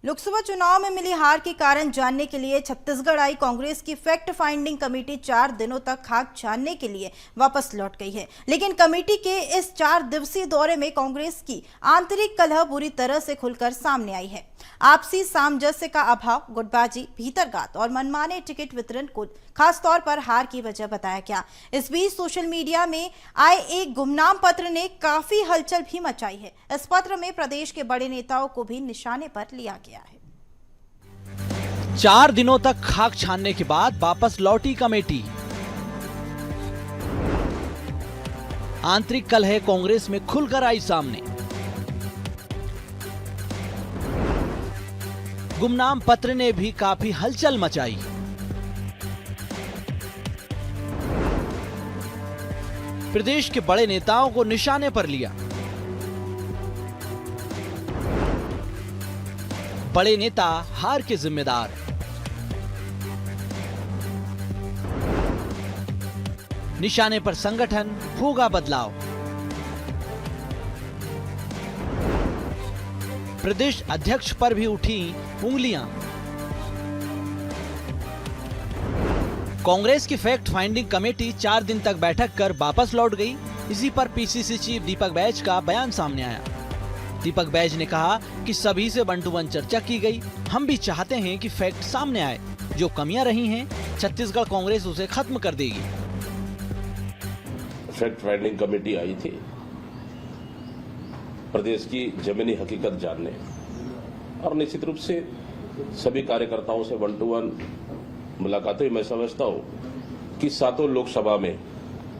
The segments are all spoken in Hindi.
लोकसभा चुनाव में मिली हार के कारण जानने के लिए छत्तीसगढ़ आई कांग्रेस की फैक्ट फाइंडिंग कमेटी 4 दिनों तक खाक छानने के लिए वापस लौट गई है। लेकिन कमेटी के इस 4 दिवसीय दौरे में कांग्रेस की आंतरिक कलह बुरी तरह से खुलकर सामने आई है। आपसी सामंजस्य का अभाव, गुटबाजी, भीतरघात और मनमाने टिकट वितरण को खासतौर पर हार की वजह बताया गया। इस बीच सोशल मीडिया में आए एक गुमनाम पत्र ने काफी हलचल भी मचाई है। इस पत्र में प्रदेश के बड़े नेताओं को भी निशाने पर लिया गया है। 4 दिनों तक खाक छानने के बाद वापस लौटी कमेटी। आंतरिक कलह कांग्रेस में खुलकर आई सामने। गुमनाम पत्र ने भी काफी हलचल मचाई। प्रदेश के बड़े नेताओं को निशाने पर लिया। बड़े नेता हार के जिम्मेदार। निशाने पर संगठन, होगा बदलाव। प्रदेश अध्यक्ष पर भी उठी उंगलियां। कांग्रेस की फैक्ट फाइंडिंग कमेटी 4 दिन तक बैठक कर वापस लौट गई। इसी पर पीसीसी चीफ दीपक बैज का बयान सामने आया। दीपक बैज ने कहा कि सभी से 1 to 1 चर्चा की गई। हम भी चाहते हैं कि फैक्ट सामने आए। जो कमियां रही हैं, छत्तीसगढ़ कांग्रेस उसे खत्म कर देगी। फैक्ट फाइंडिंग कमेटी आई थी प्रदेश की जमीनी हकीकत जानने, और निश्चित रूप से सभी कार्यकर्ताओं से 1 to 1 मुलाकात हुई। मैं समझता हूं कि 7 लोकसभा में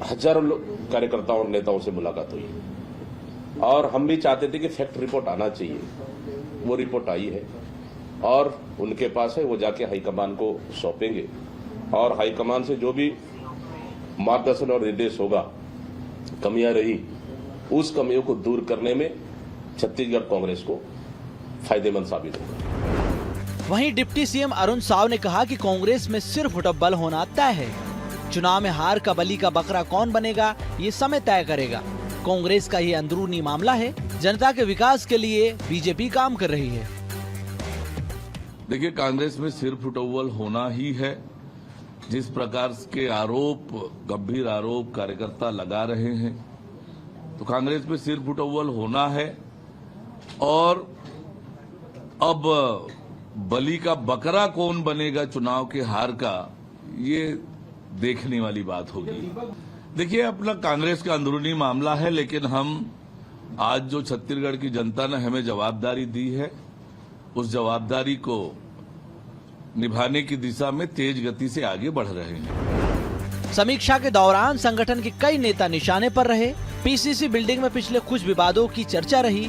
हजारों कार्यकर्ताओं और नेताओं से मुलाकात हुई, और हम भी चाहते थे कि फैक्ट रिपोर्ट आना चाहिए। वो रिपोर्ट आई है और उनके पास है, वो जाके हाईकमान को सौंपेंगे, और हाईकमान से जो भी मार्गदर्शन और निर्देश होगा, कमियां रही, उस कमियों को दूर करने में छत्तीसगढ़ कांग्रेस को फायदेमंद साबित होगा। वहीं डिप्टी सीएम अरुण साव ने कहा कि कांग्रेस में सिर्फ फुटबॉल होना तय है। चुनाव में हार का बलि का बकरा कौन बनेगा, ये समय तय करेगा। कांग्रेस का ये अंदरूनी मामला है। जनता के विकास के लिए बीजेपी काम कर रही है। देखिए, कांग्रेस में सिर फुटबॉल होना ही है। जिस प्रकार के आरोप, गंभीर आरोप कार्यकर्ता लगा रहे हैं, तो कांग्रेस में सिर फुटबॉल होना है। और अब बलि का बकरा कौन बनेगा चुनाव के हार का, ये देखने वाली बात होगी। देखिए, अपना कांग्रेस का अंदरूनी मामला है, लेकिन हम आज जो छत्तीसगढ़ की जनता ने हमें जवाबदारी दी है, उस जवाबदारी को निभाने की दिशा में तेज गति से आगे बढ़ रहे हैं। समीक्षा के दौरान संगठन के कई नेता निशाने पर रहे। पीसीसी बिल्डिंग में पिछले कुछ विवादों की चर्चा रही।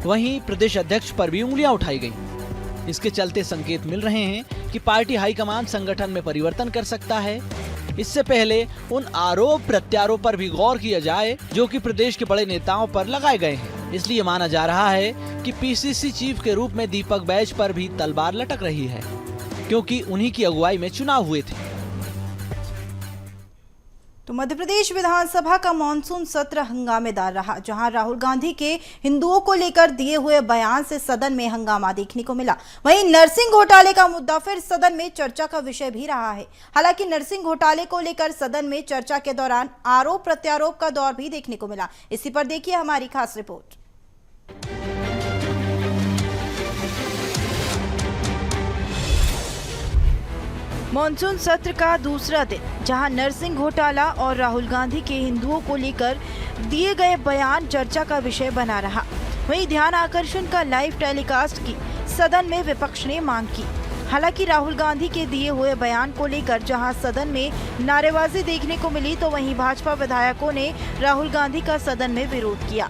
वहीं प्रदेश अध्यक्ष पर भी उंगलियां उठाई गई। इसके चलते संकेत मिल रहे हैं कि पार्टी हाईकमान संगठन में परिवर्तन कर सकता है। इससे पहले उन आरोप प्रत्यारोप पर भी गौर किया जाए जो कि प्रदेश के बड़े नेताओं पर लगाए गए हैं। इसलिए माना जा रहा है कि पीसीसी चीफ के रूप में दीपक बैज पर भी तलवार लटक रही है, क्योंकि उन्हीं की अगुवाई में चुनाव हुए थे। तो मध्य प्रदेश विधानसभा का मॉनसून सत्र हंगामेदार रहा, जहां राहुल गांधी के हिंदुओं को लेकर दिए हुए बयान से सदन में हंगामा देखने को मिला। वहीं नरसिंह घोटाले का मुद्दा फिर सदन में चर्चा का विषय भी रहा है। हालांकि नरसिंह घोटाले को लेकर सदन में चर्चा के दौरान आरोप प्रत्यारोप का दौर भी देखने को मिला। इसी पर देखिए हमारी खास रिपोर्ट। मॉनसून सत्र का दूसरा दिन, जहां नरसिंह घोटाला और राहुल गांधी के हिंदुओं को लेकर दिए गए बयान चर्चा का विषय बना रहा। वहीं ध्यान आकर्षण का लाइव टेलीकास्ट की सदन में विपक्ष ने मांग की। हालांकि राहुल गांधी के दिए हुए बयान को लेकर जहां सदन में नारेबाजी देखने को मिली, तो वहीं भाजपा विधायकों ने राहुल गांधी का सदन में विरोध किया।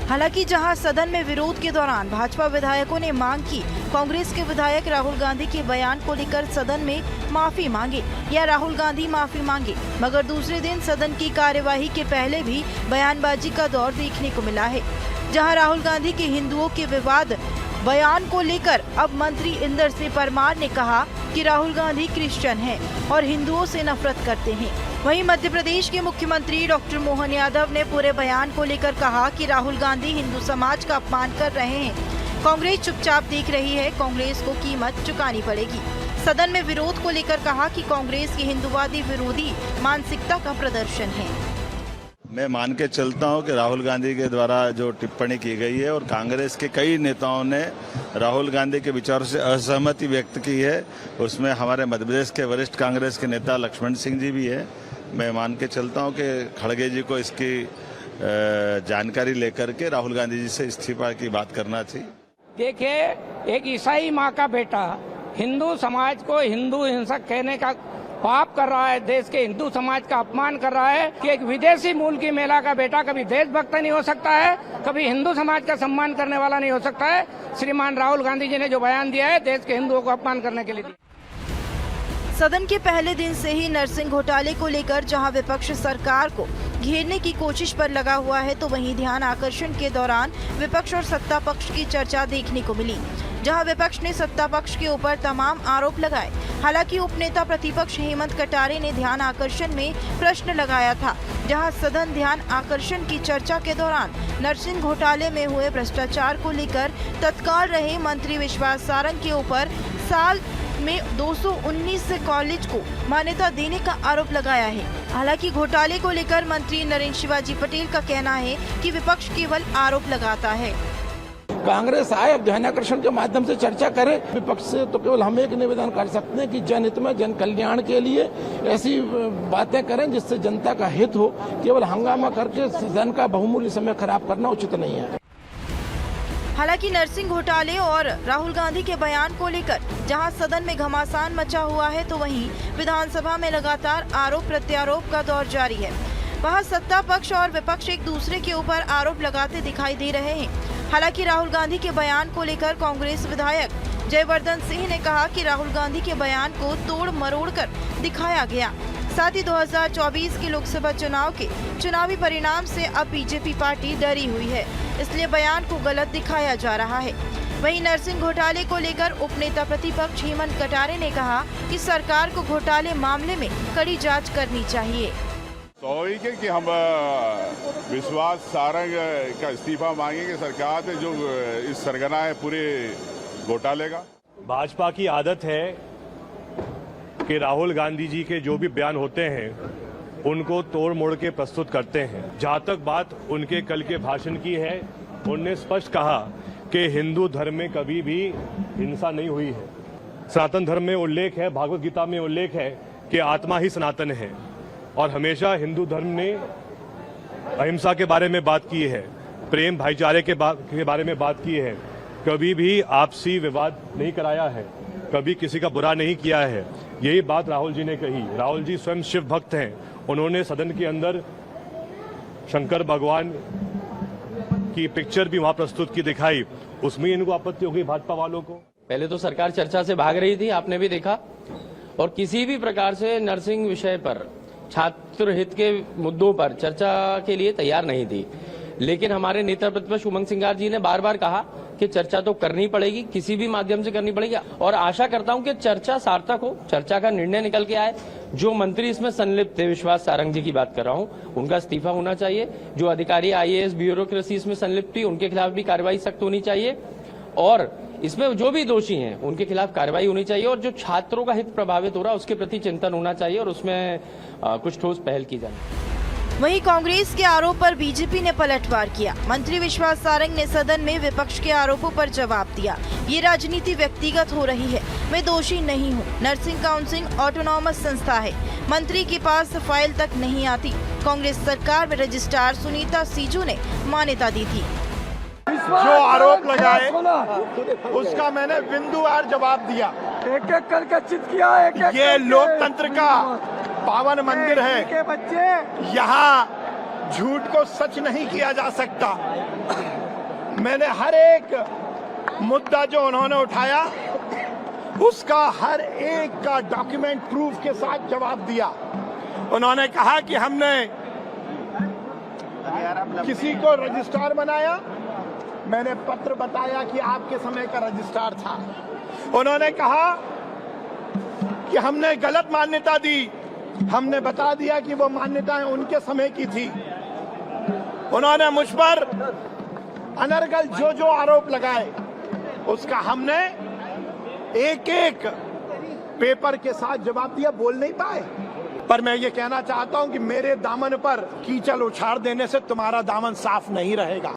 हालांकि जहां सदन में विरोध के दौरान भाजपा विधायकों ने मांग की कांग्रेस के विधायक राहुल गांधी के बयान को लेकर सदन में माफी मांगे या राहुल गांधी माफी मांगे, मगर दूसरे दिन सदन की कार्यवाही के पहले भी बयानबाजी का दौर देखने को मिला है। जहां राहुल गांधी के हिंदुओं के विवाद बयान को लेकर अब मंत्री इंदर सिंह परमार ने कहा कि राहुल गांधी क्रिश्चियन हैं और हिंदुओं से नफरत करते हैं। वहीं मध्य प्रदेश के मुख्यमंत्री डॉक्टर मोहन यादव ने पूरे बयान को लेकर कहा कि राहुल गांधी हिंदू समाज का अपमान कर रहे हैं। कांग्रेस चुपचाप देख रही है, कांग्रेस को कीमत चुकानी पड़ेगी। सदन में विरोध को लेकर कहा कि कांग्रेस की हिंदुवादी विरोधी मानसिकता का प्रदर्शन है। मैं मान के चलता हूं कि राहुल गांधी के द्वारा जो टिप्पणी की गई है और कांग्रेस के कई नेताओं ने राहुल गांधी के विचारों से असहमति व्यक्त की है, उसमें हमारे मध्य प्रदेश के वरिष्ठ कांग्रेस के नेता लक्ष्मण सिंह जी भी है। मैं मान के चलता हूं कि खड़गे जी को इसकी जानकारी लेकर के राहुल गांधी जी से इस्तीफा की बात करना चाहिए। देखिए, एक ईसाई माँ का बेटा हिंदू समाज को हिंदू हिंसक कहने का पाप कर रहा है, देश के हिंदू समाज का अपमान कर रहा है कि एक विदेशी मूल की महिला का बेटा कभी देशभक्त नहीं हो सकता है, कभी हिंदू समाज का सम्मान करने वाला नहीं हो सकता है। श्रीमान राहुल गांधी जी ने जो बयान दिया है, देश के हिंदुओं को अपमान करने के लिए दिया। सदन के पहले दिन से ही नरसिंह घोटाले को लेकर जहां विपक्ष सरकार को घेरने की कोशिश पर लगा हुआ है, तो वहीं ध्यान आकर्षण के दौरान विपक्ष और सत्ता पक्ष की चर्चा देखने को मिली, जहां विपक्ष ने सत्ता पक्ष के ऊपर तमाम आरोप लगाए। हालांकि उपनेता प्रतिपक्ष हेमंत कटारे ने ध्यान आकर्षण में प्रश्न लगाया था, जहां सदन ध्यान आकर्षण की चर्चा के दौरान नरसिंह घोटाले में हुए भ्रष्टाचार को लेकर तत्काल रहे मंत्री विश्वास सारंग के ऊपर साल में 219 कॉलेज को मान्यता देने का आरोप लगाया है। हालांकि घोटाले को लेकर मंत्री नरेंद्र शिवाजी पटेल का कहना है कि विपक्ष केवल आरोप लगाता है। कांग्रेस आए, अब ध्यान आकर्षण के माध्यम से चर्चा करे। विपक्ष से तो केवल हम एक निवेदन कर सकते हैं कि जनहित में, जन कल्याण के लिए ऐसी बातें करें जिससे जनता का हित हो। केवल हंगामा करके सदन का बहुमूल्य समय खराब करना उचित नहीं है। हालांकि नरसिंह घोटाले और राहुल गांधी के बयान को लेकर जहां सदन में घमासान मचा हुआ है, तो वहीं विधानसभा में लगातार आरोप प्रत्यारोप का दौर जारी है। वहां सत्ता पक्ष और विपक्ष एक दूसरे के ऊपर आरोप लगाते दिखाई दे रहे हैं। हालांकि राहुल गांधी के बयान को लेकर कांग्रेस विधायक जयवर्धन सिंह ने कहा कि राहुल गांधी के बयान को तोड़ मरोड़ कर दिखाया गया। साथ ही 2024 के लोकसभा चुनाव के चुनावी परिणाम से अब बीजेपी पार्टी डरी हुई है, इसलिए बयान को गलत दिखाया जा रहा है। वहीं नरसिंह घोटाले को लेकर उपनेता प्रतिपक्ष हेमंत कटारे ने कहा कि सरकार को घोटाले मामले में कड़ी जांच करनी चाहिए। स्वाभाविक है कि हम विश्वास सारंग का इस्तीफा मांगेंगे सरकार से, जो इस सरगना है पूरे घोटाले का। भाजपा की आदत है कि राहुल गांधी जी के जो भी बयान होते हैं उनको तोड़ मोड़ के प्रस्तुत करते हैं। जहां तक बात उनके कल के भाषण की है, उन्होंने स्पष्ट कहा कि हिंदू धर्म में कभी भी हिंसा नहीं हुई है। सनातन धर्म में उल्लेख है, भागवत गीता में उल्लेख है कि आत्मा ही सनातन है, और हमेशा हिंदू धर्म ने अहिंसा के बारे में बात की है, प्रेम भाईचारे के बारे में बात की है, कभी भी आपसी विवाद नहीं कराया है, कभी किसी का बुरा नहीं किया है। यही बात राहुल जी ने कही। राहुल जी स्वयं शिव भक्त हैं। उन्होंने सदन के अंदर शंकर भगवान की पिक्चर भी वहां प्रस्तुत की दिखाई, उसमें इनको आपत्ति हो गई भाजपा वालों को। पहले तो सरकार चर्चा से भाग रही थी, आपने भी देखा, और किसी भी प्रकार से नरसिंह विषय पर, छात्र हित के मुद्दों पर चर्चा के लिए तैयार नहीं थी। लेकिन हमारे नेता प्रतिपक्ष उमंग सिंगार जी ने बार बार कहा कि चर्चा तो करनी पड़ेगी, किसी भी माध्यम से करनी पड़ेगी, और आशा करता हूं कि चर्चा सार्थक हो, चर्चा का निर्णय निकल के आए। जो मंत्री इसमें संलिप्त थे, विश्वास सारंग जी की बात कर रहा हूं, उनका इस्तीफा होना चाहिए। जो अधिकारी IAS ब्यूरोक्रेसी इसमें संलिप्त थी, उनके खिलाफ भी कार्रवाई सख्त होनी चाहिए, और इसमें जो भी दोषी हैं उनके खिलाफ कार्रवाई होनी चाहिए, और जो छात्रों का हित प्रभावित हो रहा है उसके प्रति चिंतन होना चाहिए, और उसमें कुछ ठोस पहल की जाए। वहीं कांग्रेस के आरोप पर बीजेपी ने पलटवार किया। मंत्री विश्वास सारंग ने सदन में विपक्ष के आरोपों पर जवाब दिया। ये राजनीति व्यक्तिगत हो रही है, मैं दोषी नहीं हूँ। नर्सिंग काउंसिल ऑटोनॉमस संस्था है, मंत्री के पास फाइल तक नहीं आती। कांग्रेस सरकार में रजिस्ट्रार सुनीता सीजू ने मान्यता दी थी। जो आरोप लगाए उसका मैंने बिंदुवार जवाब दिया, एक एक करके चित किया। ये लोकतंत्र का पावन मंदिर है, के बच्चे यहाँ झूठ को सच नहीं किया जा सकता। मैंने हर एक मुद्दा जो उन्होंने उठाया उसका हर एक का डॉक्यूमेंट प्रूफ के साथ जवाब दिया। उन्होंने कहा कि हमने किसी को रजिस्ट्रार बनाया, मैंने पत्र बताया कि आपके समय का रजिस्ट्रार था। उन्होंने कहा कि हमने गलत मान्यता दी, हमने बता दिया कि वो मान्यताएं उनके समय की थी। उन्होंने मुझ पर अनर्गल जो आरोप लगाए उसका हमने एक एक पेपर के साथ जवाब दिया। बोल नहीं पाए, पर मैं ये कहना चाहता हूं कि मेरे दामन पर कीचड़ उछाल देने से तुम्हारा दामन साफ नहीं रहेगा।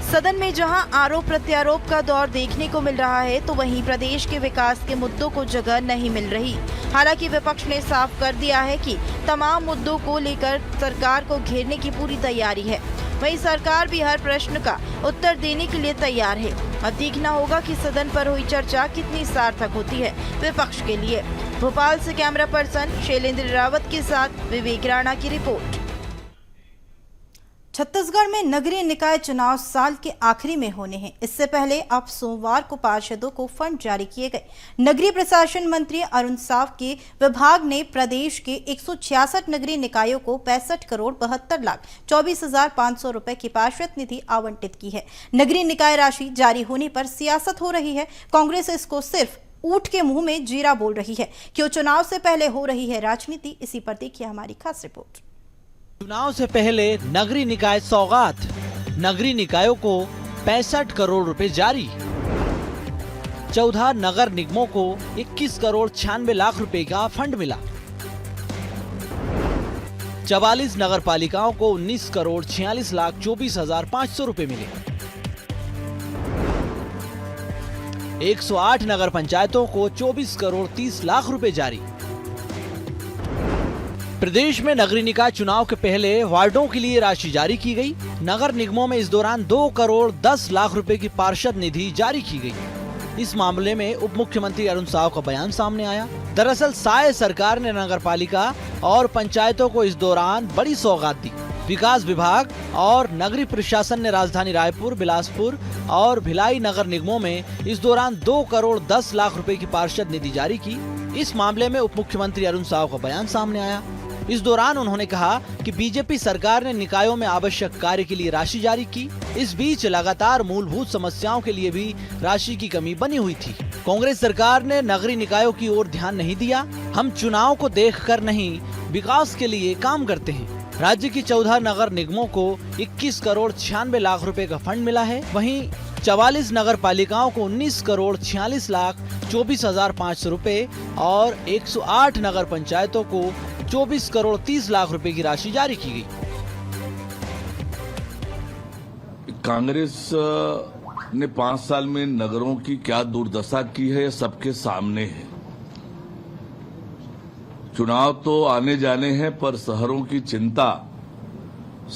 सदन में जहां आरोप प्रत्यारोप का दौर देखने को मिल रहा है, तो वहीं प्रदेश के विकास के मुद्दों को जगह नहीं मिल रही। हालांकि विपक्ष ने साफ कर दिया है कि तमाम मुद्दों को लेकर सरकार को घेरने की पूरी तैयारी है। वहीं सरकार भी हर प्रश्न का उत्तर देने के लिए तैयार है। अब देखना होगा कि सदन पर हुई चर्चा कितनी सार्थक होती है विपक्ष के लिए। भोपाल से कैमरा पर्सन शैलेंद्र रावत के साथ विवेक राणा की रिपोर्ट। छत्तीसगढ़ में नगरीय निकाय चुनाव साल के आखिरी में होने हैं। इससे पहले अब सोमवार को पार्षदों को फंड जारी किए गए। नगरीय प्रशासन मंत्री अरुण साव के विभाग ने प्रदेश के 166 नगरीय निकायों को 65 करोड़ 72 लाख 24,500 रुपए की पार्षद निधि आवंटित की है। नगरीय निकाय राशि जारी होने पर सियासत हो रही है। कांग्रेस इसको सिर्फ ऊंट के मुंह में जीरा बोल रही है। क्यों चुनाव से पहले हो रही है राजनीति, इसी पर देखिए हमारी खास रिपोर्ट। चुनाव से पहले नगरीय निकाय सौगात, नगरीय निकायों को 65 करोड़ रुपए जारी। 14 नगर निगमों को 21 करोड़ 96 लाख रुपए का फंड मिला। 44 नगर पालिकाओं को 19 करोड़ 46 लाख 24,500 रुपए मिले। 108 नगर पंचायतों को 24 करोड़ 30 लाख रुपए जारी। प्रदेश में नगरीय निकाय चुनाव के पहले वार्डों के लिए राशि जारी की गई। नगर निगमों में इस दौरान 2 करोड़ 10 लाख रुपए की पार्षद निधि जारी की गई। इस मामले में उप मुख्यमंत्री अरुण साव का बयान सामने आया। दरअसल साय सरकार ने नगर पालिका और पंचायतों को इस दौरान बड़ी सौगात दी। विकास विभाग और नगरीय प्रशासन ने राजधानी रायपुर, बिलासपुर और भिलाई नगर निगमों में इस दौरान 2 करोड़ 10 लाख रुपए की पार्षद निधि जारी की। इस मामले में उप मुख्यमंत्री अरुण साव का बयान सामने आया। इस दौरान उन्होंने कहा कि बीजेपी सरकार ने निकायों में आवश्यक कार्य के लिए राशि जारी की। इस बीच लगातार मूलभूत समस्याओं के लिए भी राशि की कमी बनी हुई थी। कांग्रेस सरकार ने नगरीय निकायों की ओर ध्यान नहीं दिया। हम चुनाव को देखकर नहीं, विकास के लिए काम करते हैं। राज्य की 14 नगर निगमों को 21 करोड़ 96 लाख रुपए का फंड मिला है। वहीं 44 नगर पालिकाओं को 19 करोड़ 46 लाख 24,500 रुपए और 108 नगर पंचायतों को 24 करोड़ 30 लाख रुपए की राशि जारी की गई। कांग्रेस ने 5 साल में नगरों की क्या दुर्दशा की है, ये सबके सामने है। चुनाव तो आने जाने हैं, पर शहरों की चिंता,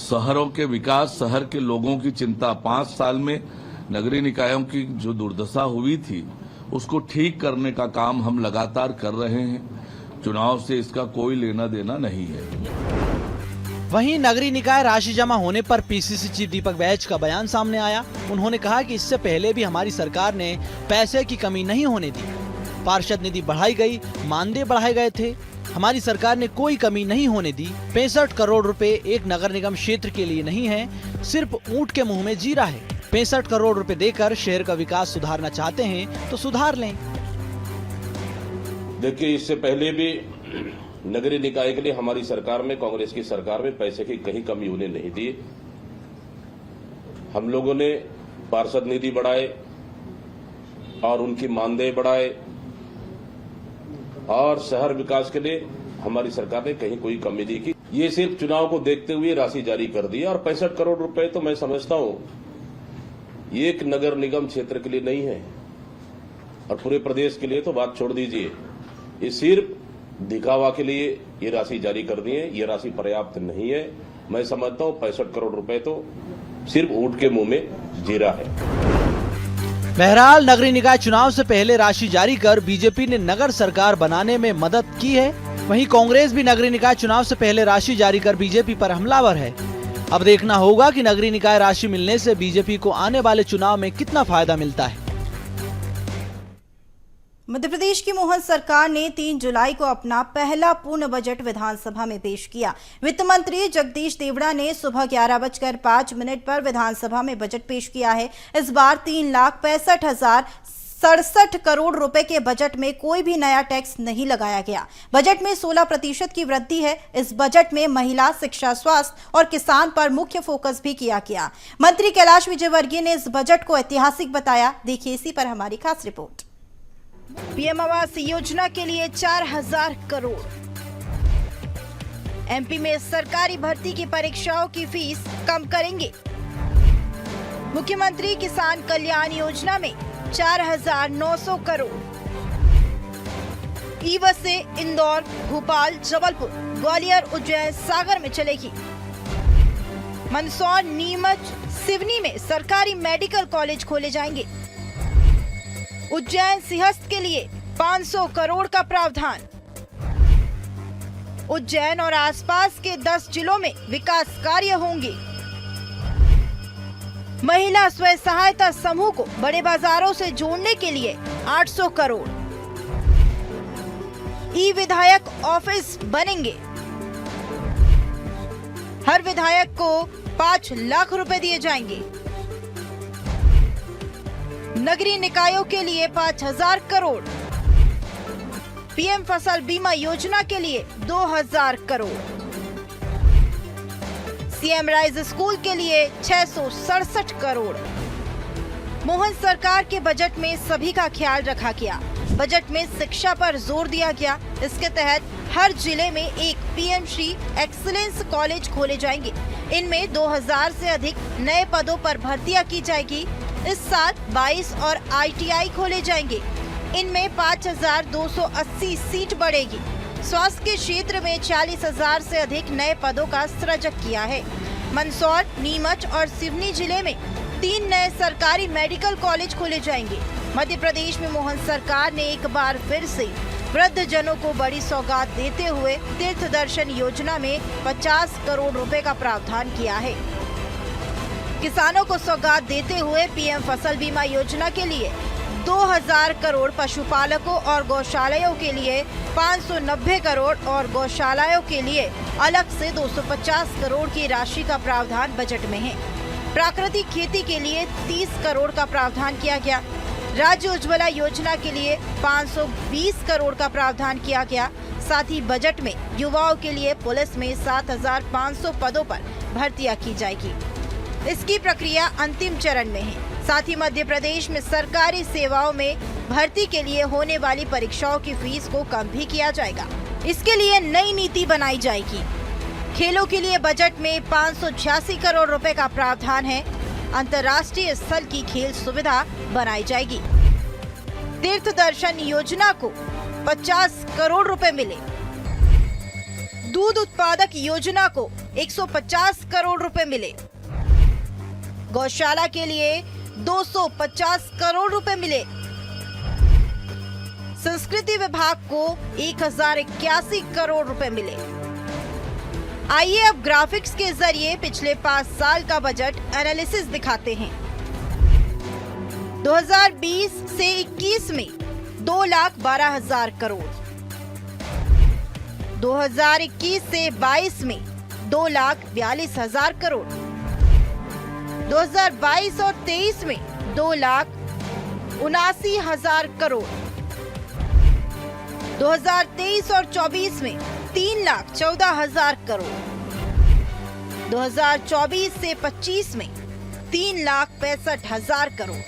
शहरों के विकास, शहर के लोगों की चिंता, 5 साल में नगरीय निकायों की जो दुर्दशा हुई थी उसको ठीक करने का काम हम लगातार कर रहे हैं। चुनाव से इसका कोई लेना देना नहीं है। वहीं नगरीय निकाय राशि जमा होने पर पीसीसी चीफ दीपक बैज का बयान सामने आया। उन्होंने कहा कि इससे पहले भी हमारी सरकार ने पैसे की कमी नहीं होने दी। पार्षद निधि बढ़ाई गई, मानदेय बढ़ाए गए थे। हमारी सरकार ने कोई कमी नहीं होने दी। 65 करोड़ रुपए एक नगर निगम क्षेत्र के लिए नहीं है, सिर्फ ऊंट के मुंह में जीरा है। 65 करोड़ रुपए देकर शहर का विकास सुधारना चाहते हैं तो सुधार लें। देखिए, इससे पहले भी नगरीय निकाय के लिए हमारी सरकार में, कांग्रेस की सरकार में पैसे की कहीं कमी होने नहीं दी। हम लोगों ने पार्षद निधि बढ़ाए और उनकी मानदेय बढ़ाए और शहर विकास के लिए हमारी सरकार ने कहीं कोई कमी नहीं की। ये सिर्फ चुनाव को देखते हुए राशि जारी कर दी। और 65 करोड़ रुपए तो मैं समझता हूं एक नगर निगम क्षेत्र के लिए नहीं है, और पूरे प्रदेश के लिए तो बात छोड़ दीजिए। ये सिर्फ दिखावा के लिए ये राशि जारी कर दी है। ये राशि पर्याप्त नहीं है। मैं समझता हूं 65 करोड़ रुपए तो सिर्फ ऊंट के मुंह में जीरा है। बहरहाल नगरीय निकाय चुनाव से पहले राशि जारी कर बीजेपी ने नगर सरकार बनाने में मदद की है। वहीं कांग्रेस भी नगरीय निकाय चुनाव से पहले राशि जारी कर बीजेपी पर हमलावर है। अब देखना होगा कि नगरीय निकाय राशि मिलने से बीजेपी को आने वाले चुनाव में कितना फायदा मिलता है। मध्य प्रदेश की मोहन सरकार ने 3 जुलाई को अपना पहला पूर्ण बजट विधानसभा में पेश किया। वित्त मंत्री जगदीश देवड़ा ने सुबह 11:05 पर विधानसभा में बजट पेश किया है। इस बार 3,65,000 67 करोड़ रुपए के बजट में कोई भी नया टैक्स नहीं लगाया गया। बजट में 16% की वृद्धि है। इस बजट में महिला, शिक्षा, स्वास्थ्य और किसान पर मुख्य फोकस भी किया गया। मंत्री कैलाश विजयवर्गीय ने इस बजट को ऐतिहासिक बताया। देखिए इसी पर हमारी खास रिपोर्ट। पीएम आवास योजना के लिए 4000 करोड़। एमपी में सरकारी भर्ती की परीक्षाओं की फीस कम करेंगे। मुख्यमंत्री किसान कल्याण योजना में 4900 करोड़। ई बस से इंदौर, भोपाल, जबलपुर, ग्वालियर, उज्जैन, सागर में चलेगी। मंदसौर, नीमच, सिवनी में सरकारी मेडिकल कॉलेज खोले जाएंगे। उज्जैन सिंहस्थ के लिए 500 करोड़ का प्रावधान। उज्जैन और आसपास के 10 जिलों में विकास कार्य होंगे। महिला स्वयं सहायता समूह को बड़े बाजारों से जोड़ने के लिए 800 करोड़। ई विधायक ऑफिस बनेंगे। हर विधायक को 5 लाख रुपए दिए जाएंगे। नगरीय निकायों के लिए 5000 करोड़। पीएम फसल बीमा योजना के लिए 2000 करोड़। सीएम राइज स्कूल के लिए 667 करोड़। मोहन सरकार के बजट में सभी का ख्याल रखा गया। बजट में शिक्षा पर जोर दिया गया। इसके तहत हर जिले में एक पीएम श्री एक्सीलेंस कॉलेज खोले जाएंगे। इनमें 2000 से अधिक नए पदों पर भर्तियां की जाएगी। इस साल 22 और ITI खोले जाएंगे। इनमें 5280 सीट बढ़ेगी। स्वास्थ्य के क्षेत्र में 40000 से अधिक नए पदों का सृजन किया है। मंदसौर, नीमच और सिवनी जिले में 3 नए सरकारी मेडिकल कॉलेज खोले जाएंगे। मध्य प्रदेश में मोहन सरकार ने एक बार फिर से वृद्ध जनों को बड़ी सौगात देते हुए तीर्थ दर्शन योजना में 50 करोड़ रुपए का प्रावधान किया है। किसानों को सौगात देते हुए पीएम फसल बीमा योजना के लिए 2000 करोड़, पशुपालकों और गौशालाओं के लिए 590 करोड़ और गौशालाओं के लिए अलग से 250 करोड़ की राशि का प्रावधान बजट में है। प्राकृतिक खेती के लिए 30 करोड़ का प्रावधान किया गया। राज्य उज्ज्वला योजना के लिए 520 करोड़ का प्रावधान किया गया। साथ ही बजट में युवाओं के लिए पुलिस में 7500 पदों पर भर्तियां की जाएगी। इसकी प्रक्रिया अंतिम चरण में है। साथ ही मध्य प्रदेश में सरकारी सेवाओं में भर्ती के लिए होने वाली परीक्षाओं की फीस को कम भी किया जाएगा। इसके लिए नई नीति बनाई जाएगी। खेलों के लिए बजट में 586 करोड़ रुपए का प्रावधान है। अंतर्राष्ट्रीय स्तर की खेल सुविधा बनाई जाएगी। तीर्थ दर्शन योजना को 50 करोड़ रुपए मिले। दूध उत्पादक योजना को 150 करोड़ रुपए मिले। गौशाला के लिए 250 करोड़ रुपए मिले। संस्कृति विभाग को 1081 करोड़ रुपए मिले। आइए अब ग्राफिक्स के जरिए पिछले 5 साल का बजट एनालिसिस दिखाते हैं। 2020 से 21 में 2,12,000 करोड़। 2021 से 22 में 2,42,000 करोड़। 2022 और 23 में 2,79,000 करोड़। 2023 और 24 में 3,14,000 करोड़। 2024 से 25 में 3,65,000 करोड़।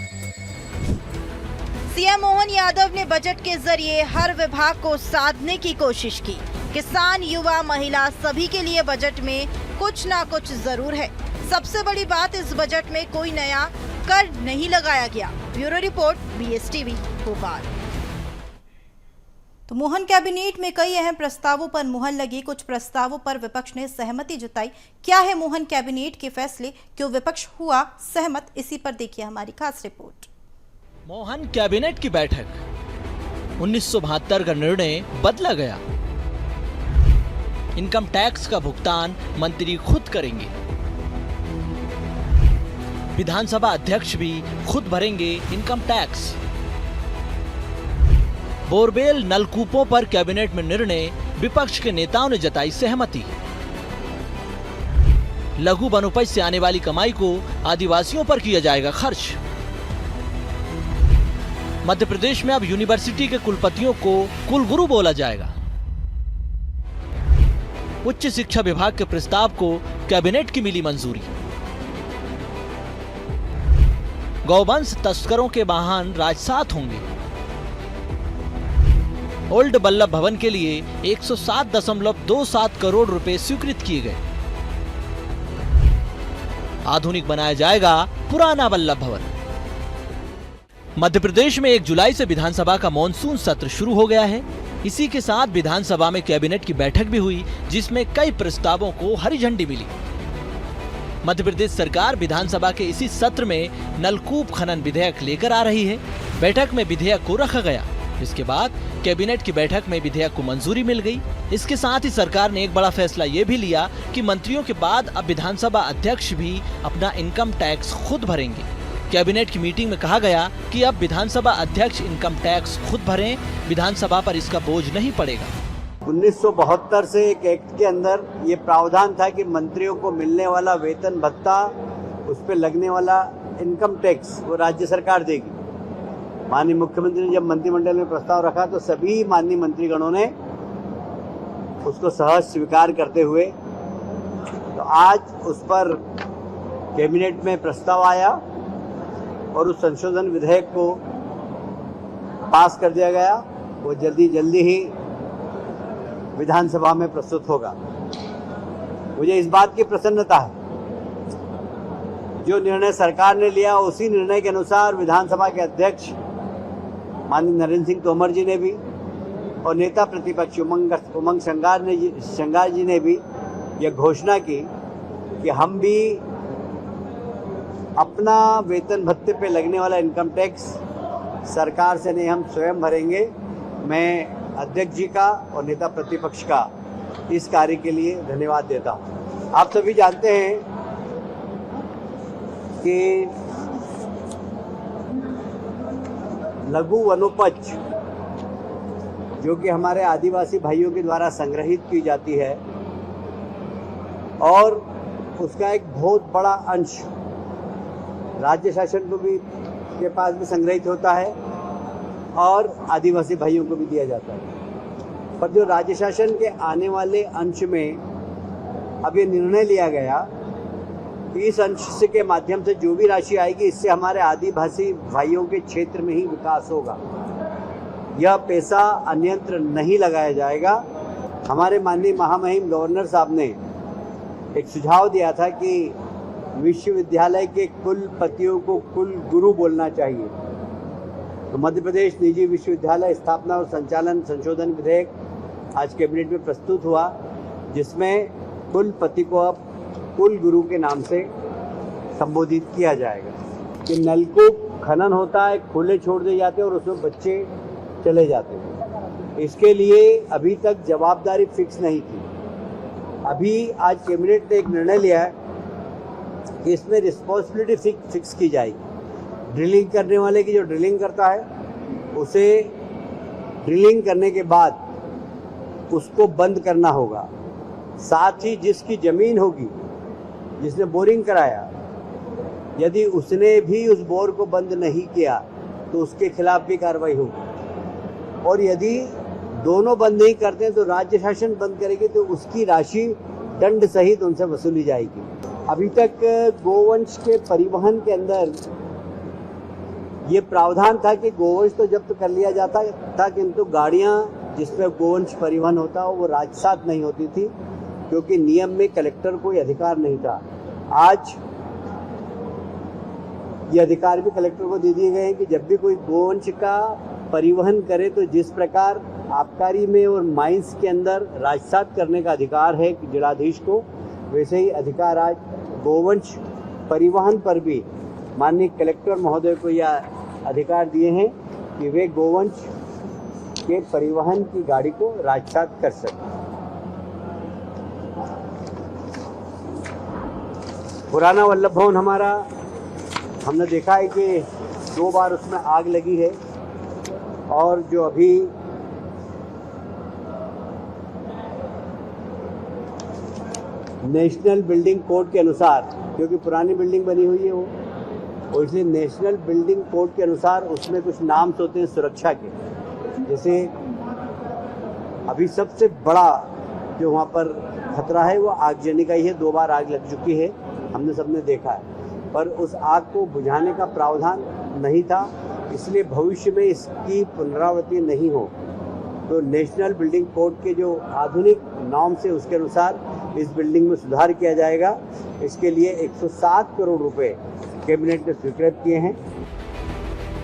सीएम मोहन यादव ने बजट के जरिए हर विभाग को साधने की कोशिश की। किसान, युवा, महिला सभी के लिए बजट में कुछ ना कुछ जरूर है। सबसे बड़ी बात, इस बजट में कोई नया कर नहीं लगाया गया। Bureau report, BSTV, Bhopal. तो मोहन कैबिनेट में कई अहम प्रस्तावों पर मुहर लगी। कुछ प्रस्तावों पर विपक्ष ने सहमति जताई। क्या है मोहन कैबिनेट के फैसले, क्यों विपक्ष हुआ सहमत, इसी पर देखिए हमारी खास रिपोर्ट। मोहन कैबिनेट की बैठक, 1972 का निर्णय बदला गया। इनकम टैक्स का भुगतान मंत्री खुद करेंगे। विधानसभा अध्यक्ष भी खुद भरेंगे इनकम टैक्स। बोरवेल नलकूपों पर कैबिनेट में निर्णय, विपक्ष के नेताओं ने जताई सहमति। लघु वनोपज से आने वाली कमाई को आदिवासियों पर किया जाएगा खर्च। मध्य प्रदेश में अब यूनिवर्सिटी के कुलपतियों को कुलगुरु बोला जाएगा। उच्च शिक्षा विभाग के प्रस्ताव को कैबिनेट की मिली मंजूरी। गौवंश तस्करों के वाहन राजसात होंगे। ओल्ड बल्लभ भवन के लिए 107.27 करोड़ रुपए स्वीकृत किए गए। आधुनिक बनाया जाएगा पुराना बल्लभ भवन। मध्य प्रदेश में 1 जुलाई से विधानसभा का मॉनसून सत्र शुरू हो गया है। इसी के साथ विधानसभा में कैबिनेट की बैठक भी हुई, जिसमें कई प्रस्तावों को हरी झंडी मिली। मध्य प्रदेश सरकार विधानसभा के इसी सत्र में नलकूप खनन विधेयक लेकर आ रही है। बैठक में विधेयक को रखा गया। इसके बाद कैबिनेट की बैठक में विधेयक को मंजूरी मिल गई। इसके साथ ही सरकार ने एक बड़ा फैसला ये भी लिया कि मंत्रियों के बाद अब विधानसभा अध्यक्ष भी अपना इनकम टैक्स खुद भरेंगे। कैबिनेट की मीटिंग में कहा गया कि अब विधानसभा अध्यक्ष इनकम टैक्स खुद भरें, विधानसभा पर इसका बोझ नहीं पड़ेगा। 1972 से एक एक्ट के अंदर ये प्रावधान था कि मंत्रियों को मिलने वाला वेतन भत्ता, उस पर लगने वाला इनकम टैक्स वो राज्य सरकार देगी। माननीय मुख्यमंत्री ने जब मंत्रिमंडल में प्रस्ताव रखा तो सभी माननीय मंत्रीगणों ने उसको सहज स्वीकार करते हुए तो आज उस पर कैबिनेट में प्रस्ताव आया और उस संशोधन विधेयक को पास कर दिया गया। वो जल्दी ही विधानसभा में प्रस्तुत होगा। मुझे इस बात की प्रसन्नता है, जो निर्णय सरकार ने लिया उसी निर्णय के अनुसार विधानसभा के अध्यक्ष माननीय नरेंद्र सिंह तोमर जी ने भी और नेता प्रतिपक्ष उमंग शंगार जी ने भी यह घोषणा की कि हम भी अपना वेतन भत्ते पे लगने वाला इनकम टैक्स सरकार से नहीं, हम स्वयं भरेंगे। मैं अध्यक्ष जी का और नेता प्रतिपक्ष का इस कार्य के लिए धन्यवाद देता हूँ। आप सभी जानते हैं कि लघु वनोपज जो कि हमारे आदिवासी भाइयों के द्वारा संग्रहित की जाती है और उसका एक बहुत बड़ा अंश राज्य शासन को भी के पास भी संग्रहित होता है और आदिवासी भाइयों को भी दिया जाता है। पर जो राज्य शासन के आने वाले अंश में अब ये निर्णय लिया गया कि इस अंश से के माध्यम से जो भी राशि आएगी इससे हमारे आदिवासी भाइयों के क्षेत्र में ही विकास होगा। यह पैसा अन्यत्र नहीं लगाया जाएगा। हमारे माननीय महामहिम गवर्नर साहब ने एक सुझाव दिया था कि विश्वविद्यालय के कुलपतियों को कुल गुरु बोलना चाहिए। तो मध्य प्रदेश निजी विश्वविद्यालय स्थापना और संचालन संशोधन विधेयक आज कैबिनेट में प्रस्तुत हुआ, जिसमें कुलपति को अब कुल गुरु के नाम से संबोधित किया जाएगा। कि नलकूप खनन होता है, खुले छोड़ दिए जाते हैं और उसमें बच्चे चले जाते हैं। इसके लिए अभी तक जवाबदारी फिक्स नहीं थी। अभी आज कैबिनेट ने एक निर्णय लिया है कि इसमें रिस्पॉन्सिबिलिटी फिक्स की जाएगी। ड्रिलिंग करने वाले की जो ड्रिलिंग करता है उसे ड्रिलिंग करने के बाद उसको बंद करना होगा। साथ ही जिसकी ज़मीन होगी, जिसने बोरिंग कराया, यदि उसने भी उस बोर को बंद नहीं किया तो उसके खिलाफ भी कार्रवाई होगी। और यदि दोनों बंद नहीं करते हैं तो राज्य शासन बंद करेगी तो उसकी राशि दंड सहित उनसे वसूली जाएगी। अभी तक गोवंश के परिवहन के अंदर ये प्रावधान था कि गोवंश तो जब्त कर लिया जाता था, किंतु गाड़ियां जिसमें गोवंश परिवहन होता हो वो राजसात नहीं होती थी, क्योंकि नियम में कलेक्टर कोई अधिकार नहीं था। आज ये अधिकार भी कलेक्टर को दे दिए गए हैं कि जब भी कोई गोवंश का परिवहन करे तो जिस प्रकार आबकारी में और माइंस के अंदर राजसात करने का अधिकार है जिलाधीश को, वैसे ही अधिकार आज गोवंश परिवहन पर भी माननीय कलेक्टर महोदय को यह अधिकार दिए हैं कि वे गोवंश के परिवहन की गाड़ी को राजसात कर सकें। पुराना बल्लभ भवन हमारा, हमने देखा है कि 2 बार उसमें आग लगी है और जो अभी नेशनल बिल्डिंग कोड के अनुसार, क्योंकि पुरानी बिल्डिंग बनी हुई है वो, और इसलिए नेशनल बिल्डिंग कोड के अनुसार उसमें कुछ नाम्स होते हैं सुरक्षा के। जैसे अभी सबसे बड़ा जो वहाँ पर खतरा है वो आगजनी का ही है। 2 बार आग लग चुकी है, हमने सबने देखा है, पर उस आग को बुझाने का प्रावधान नहीं था, इसलिए भविष्य में इसकी पुनरावृत्ति नहीं हो तो नेशनल बिल्डिंग कोड के जो आधुनिक नॉर्म्स है उसके अनुसार इस बिल्डिंग में सुधार किया जाएगा। इसके लिए 107 करोड़ रुपए कैबिनेट ने स्वीकृत किए हैं।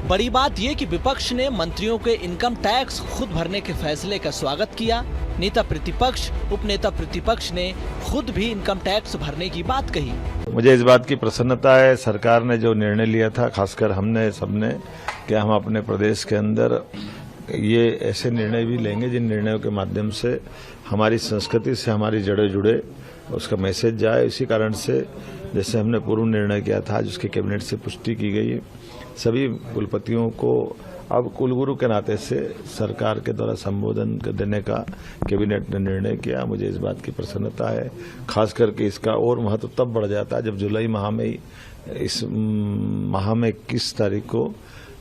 बड़ी बात ये कि विपक्ष ने मंत्रियों के इनकम टैक्स खुद भरने के फैसले का स्वागत किया। नेता प्रतिपक्ष, उपनेता प्रतिपक्ष ने खुद भी इनकम टैक्स भरने की बात कही। मुझे इस बात की प्रसन्नता है, सरकार ने जो निर्णय लिया था, खासकर हमने सबने, कि हम अपने प्रदेश के अंदर ये ऐसे निर्णय भी लेंगे जिन निर्णयों के माध्यम से हमारी संस्कृति से हमारी जड़ें जुड़े, उसका मैसेज जाए। इसी कारण से जैसे हमने पूर्व निर्णय किया था, आज उसके कैबिनेट से पुष्टि की गई है। सभी कुलपतियों को अब कुलगुरु के नाते से सरकार के द्वारा संबोधन देने का कैबिनेट ने निर्णय किया। मुझे इस बात की प्रसन्नता है, खास करके इसका और महत्व तब बढ़ जाता है जब जुलाई माह में ही, इस माह में 21 तारीख को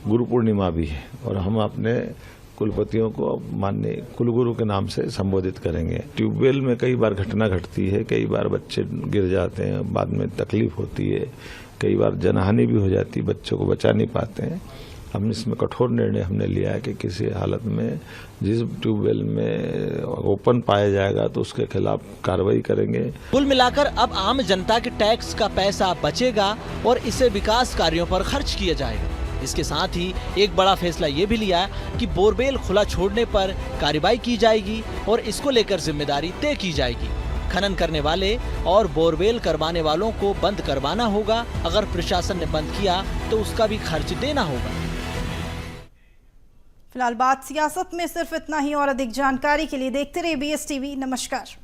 गुरु पूर्णिमा भी है और हम अपने कुलपतियों को माननीय कुलगुरु के नाम से संबोधित करेंगे। ट्यूबवेल में कई बार घटना घटती है, कई बार बच्चे गिर जाते हैं, बाद में तकलीफ होती है, कई बार जनहानि भी हो जाती है, बच्चों को बचा नहीं पाते हैं। हम इसमें कठोर निर्णय हमने लिया है कि किसी हालत में जिस ट्यूबवेल में ओपन पाया जाएगा तो उसके खिलाफ कार्रवाई करेंगे। कुल मिलाकर अब आम जनता के टैक्स का पैसा बचेगा और इसे विकास कार्यों पर खर्च किया जाएगा। इसके साथ ही एक बड़ा फैसला ये भी लिया कि बोरवेल खुला छोड़ने पर कार्रवाई की जाएगी और इसको लेकर जिम्मेदारी तय की जाएगी। खनन करने वाले और बोरवेल करवाने वालों को बंद करवाना होगा। अगर प्रशासन ने बंद किया तो उसका भी खर्च देना होगा। फिलहाल बात सियासत में सिर्फ इतना ही और अधिक जानकारी के लिए देखते रहिए BSTV। नमस्कार।